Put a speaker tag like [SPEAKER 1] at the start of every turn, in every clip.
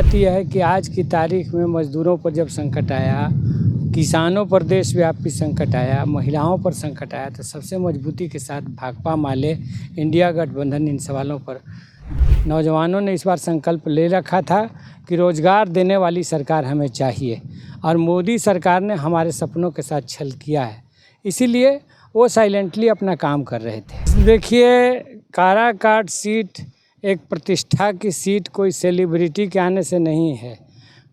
[SPEAKER 1] बात यह है कि आज की तारीख में मज़दूरों पर जब संकट आया, किसानों पर देशव्यापी संकट आया, महिलाओं पर संकट आया, तो सबसे मजबूती के साथ भाकपा माले, इंडिया गठबंधन इन सवालों पर नौजवानों ने इस बार संकल्प ले रखा था कि रोज़गार देने वाली सरकार हमें चाहिए और मोदी सरकार ने हमारे सपनों के साथ छल किया है, इसीलिए वो साइलेंटली अपना काम कर रहे थे। देखिए, काराकाट सीट एक प्रतिष्ठा की सीट कोई सेलिब्रिटी के आने से नहीं है,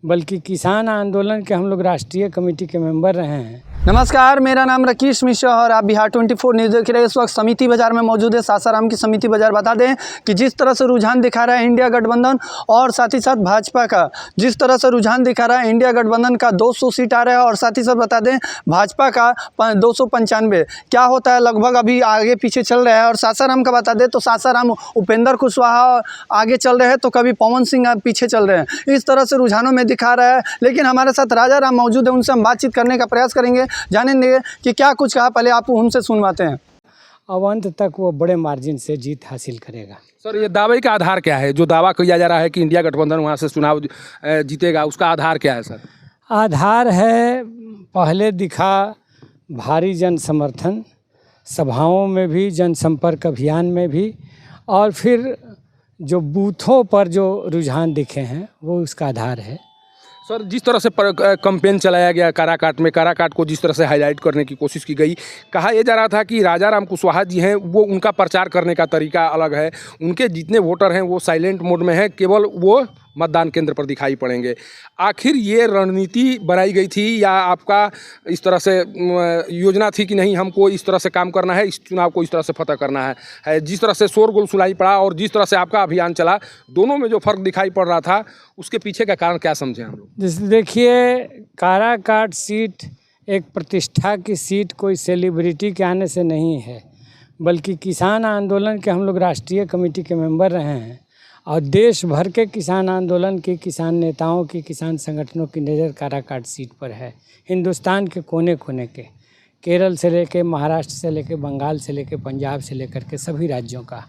[SPEAKER 1] बल्कि किसान आंदोलन के हम लोग राष्ट्रीय कमेटी के मेंबर रहे हैं।
[SPEAKER 2] नमस्कार, मेरा नाम राकेश मिश्रा और आप बिहार 24 न्यूज़ देख रहे हैं। इस वक्त समिति बाज़ार में मौजूद है। सासाराम की समिति बाज़ार। बता दें कि जिस तरह से रुझान दिखा रहा है इंडिया गठबंधन और साथ ही साथ भाजपा का, जिस तरह से रुझान दिखा रहा है इंडिया गठबंधन का 200 सीट आ रहा है और साथ ही साथ बता दें भाजपा का 295। क्या होता है, लगभग अभी आगे पीछे चल रहा है। और सासाराम का बता दें तो सासाराम उपेंद्र कुशवाहा आगे चल रहे हैं तो कभी पवन सिंह पीछे चल रहे हैं। इस तरह से रुझानों में दिखा रहा है। लेकिन हमारे साथ राजा राम मौजूद है, उनसे हम बातचीत करने का प्रयास करेंगे, जानेंगे कि क्या कुछ कहा। पहले आप उनसे सुनवाते हैं।
[SPEAKER 1] अब अंत तक वो बड़े मार्जिन से जीत हासिल करेगा।
[SPEAKER 3] सर, ये दावे का आधार क्या है? जो दावा किया जा रहा है कि इंडिया गठबंधन वहाँ से चुनाव जीतेगा, उसका आधार क्या है सर?
[SPEAKER 1] आधार है, पहले दिखा भारी जन समर्थन, सभाओं में भी, जनसंपर्क अभियान में भी, और फिर जो बूथों पर जो रुझान दिखे हैं वो उसका आधार है।
[SPEAKER 3] सर, जिस तरह से कैंपेन चलाया गया काराकाट में, काराकाट को जिस तरह से हाईलाइट करने की कोशिश की गई, कहा यह जा रहा था कि राजा राम कुशवाहा जी हैं, वो उनका प्रचार करने का तरीका अलग है, उनके जितने वोटर हैं वो साइलेंट मोड में हैं, केवल वो मतदान केंद्र पर दिखाई पड़ेंगे। आखिर ये रणनीति बनाई गई थी या आपका इस तरह से योजना थी कि नहीं, हमको इस तरह से काम करना है, इस चुनाव को इस तरह से फतह करना है? जिस तरह से शोरगुल सुनाई पड़ा और जिस तरह से आपका अभियान चला, दोनों में जो फर्क दिखाई पड़ रहा था, उसके पीछे का कारण क्या समझे हम लोग?
[SPEAKER 1] जैसे देखिए, काराकाट सीट एक प्रतिष्ठा की सीट कोई सेलिब्रिटी के आने से नहीं है, बल्कि किसान आंदोलन के हम लोग राष्ट्रीय कमेटी के मेंबर रहे हैं और देश भर के किसान आंदोलन की, किसान नेताओं की, किसान संगठनों की नज़र काराकाट सीट पर है। हिंदुस्तान के कोने कोने के, केरल से लेके महाराष्ट्र से लेके बंगाल से लेके पंजाब से लेकर के सभी राज्यों का,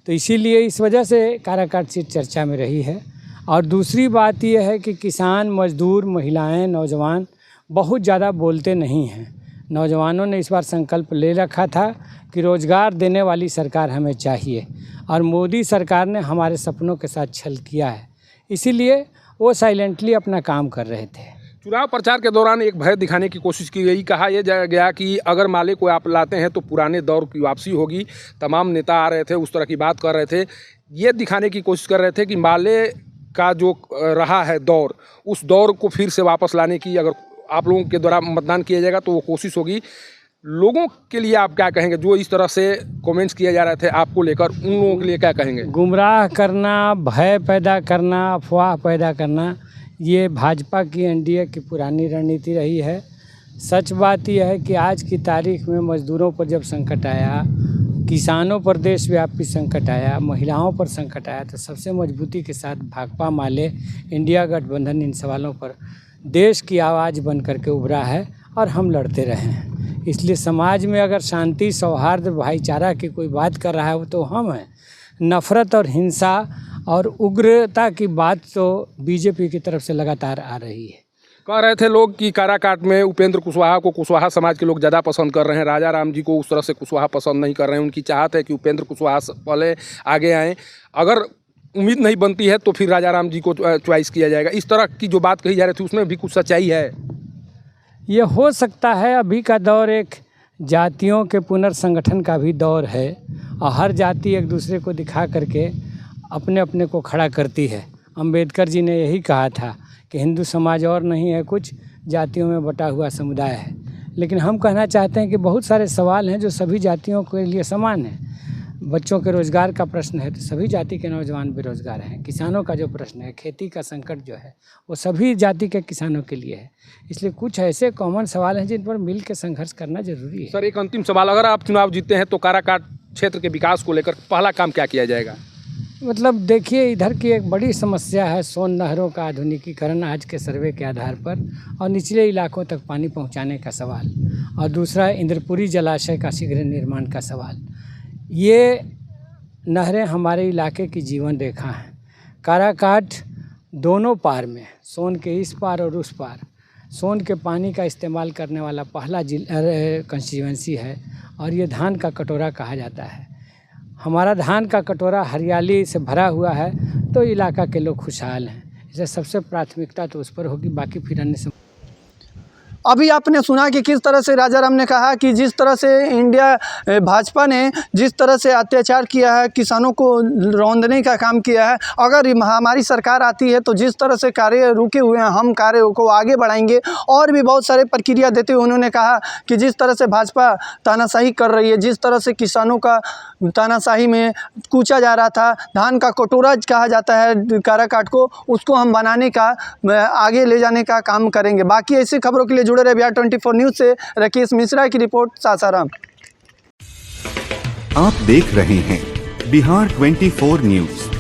[SPEAKER 1] तो इसीलिए इस वजह से काराकाट सीट चर्चा में रही है। और दूसरी बात यह है कि किसान, मजदूर, महिलाएं, नौजवान बहुत ज़्यादा बोलते नहीं हैं। नौजवानों ने इस बार संकल्प ले रखा था कि रोज़गार देने वाली सरकार हमें चाहिए और मोदी सरकार ने हमारे सपनों के साथ छल किया है, इसीलिए वो साइलेंटली अपना काम कर रहे थे।
[SPEAKER 3] चुनाव प्रचार के दौरान एक भय दिखाने की कोशिश की गई। कहा यह गया कि अगर माले को आप लाते हैं तो पुराने दौर की वापसी होगी। तमाम नेता आ रहे थे, उस तरह की बात कर रहे थे, ये दिखाने की कोशिश कर रहे थे कि माले का जो रहा है दौर, उस दौर को फिर से वापस लाने की अगर आप लोगों के द्वारा मतदान किया जाएगा तो वो कोशिश होगी। लोगों के लिए आप क्या कहेंगे जो इस तरह से कमेंट्स किए जा रहे थे आपको लेकर, उन लोगों के लिए क्या कहेंगे?
[SPEAKER 1] गुमराह करना, भय पैदा करना, अफवाह पैदा करना, ये भाजपा की, एनडीए की पुरानी रणनीति रही है। सच बात यह है कि आज की तारीख में मज़दूरों पर जब संकट आया, किसानों पर देशव्यापी संकट आया, महिलाओं पर संकट आया, तो सबसे मजबूती के साथ भाकपा माले, इंडिया गठबंधन इन सवालों पर देश की आवाज़ बन करके उभरा है और हम लड़ते रहे हैं। इसलिए समाज में अगर शांति, सौहार्द, भाईचारा की कोई बात कर रहा है वो तो हम हैं। नफ़रत और हिंसा और उग्रता की बात तो बीजेपी की तरफ से लगातार आ रही है।
[SPEAKER 3] कह रहे थे लोग कि काराकाट में उपेंद्र कुशवाहा को कुशवाहा समाज के लोग ज़्यादा पसंद कर रहे हैं, राजा राम जी को उस तरह से कुशवाहा पसंद नहीं कर रहे हैं। उनकी चाहत है कि उपेंद्र कुशवाहा पहले आगे आएँ। अगर उम्मीद नहीं बनती है तो फिर राजा राम जी को चॉइस किया जाएगा। इस तरह की जो बात कही जा रही थी उसमें भी कुछ सच्चाई है?
[SPEAKER 1] ये हो सकता है। अभी का दौर एक जातियों के पुनर्संगठन का भी दौर है और हर जाति एक दूसरे को दिखा करके अपने अपने को खड़ा करती है। अंबेडकर जी ने यही कहा था कि हिंदू समाज और नहीं है, कुछ जातियों में बटा हुआ समुदाय है। लेकिन हम कहना चाहते हैं कि बहुत सारे सवाल हैं जो सभी जातियों के लिए समान हैं। बच्चों के रोज़गार का प्रश्न है तो सभी जाति के नौजवान बेरोज़गार हैं। किसानों का जो प्रश्न है, खेती का संकट जो है, वो सभी जाति के किसानों के लिए है। इसलिए कुछ ऐसे कॉमन सवाल हैं जिन पर मिल के संघर्ष करना जरूरी है।
[SPEAKER 3] सर, एक अंतिम सवाल, अगर आप चुनाव जीतते हैं तो काराकाट क्षेत्र के विकास को लेकर पहला काम क्या किया जाएगा?
[SPEAKER 1] मतलब देखिए, इधर की एक बड़ी समस्या है सोन नहरों का आधुनिकीकरण आज के सर्वे के आधार पर, और निचले इलाकों तक पानी पहुंचाने का सवाल, और दूसरा इंद्रपुरी जलाशय का शीघ्र निर्माण का सवाल। ये नहरें हमारे इलाके की जीवन रेखा हैं। काराकाट दोनों पार में, सोन के इस पार और उस पार, सोन के पानी का इस्तेमाल करने वाला पहला कंस्टिट्यूएंसी है और ये धान का कटोरा कहा जाता है। हमारा धान का कटोरा हरियाली से भरा हुआ है तो इलाका के लोग खुशहाल हैं, इसलिए सबसे प्राथमिकता तो उस पर होगी, बाकी फिर अन्य से।
[SPEAKER 2] अभी आपने सुना कि किस तरह से राजा राम ने कहा कि जिस तरह से इंडिया भाजपा ने जिस तरह से अत्याचार किया है, किसानों को रौंदने का काम किया है, अगर हमारी सरकार आती है तो जिस तरह से कार्य रुके हुए हैं हम कार्यों को आगे बढ़ाएंगे। और भी बहुत सारे प्रक्रिया देते हुए उन्होंने कहा कि जिस तरह से भाजपा तानाशाही कर रही है, जिस तरह से किसानों का तानाशाही में कूचा जा रहा था, धान का कटोरा कहा जाता है काराकाट को, उसको हम बनाने का आगे ले जाने का काम करेंगे। बाकी ऐसी खबरों के लिए जुड़े रहे बिहार 24 न्यूज़ से। राकेश मिश्रा की रिपोर्ट, सासाराम।
[SPEAKER 4] आप देख रहे हैं बिहार 24 न्यूज़।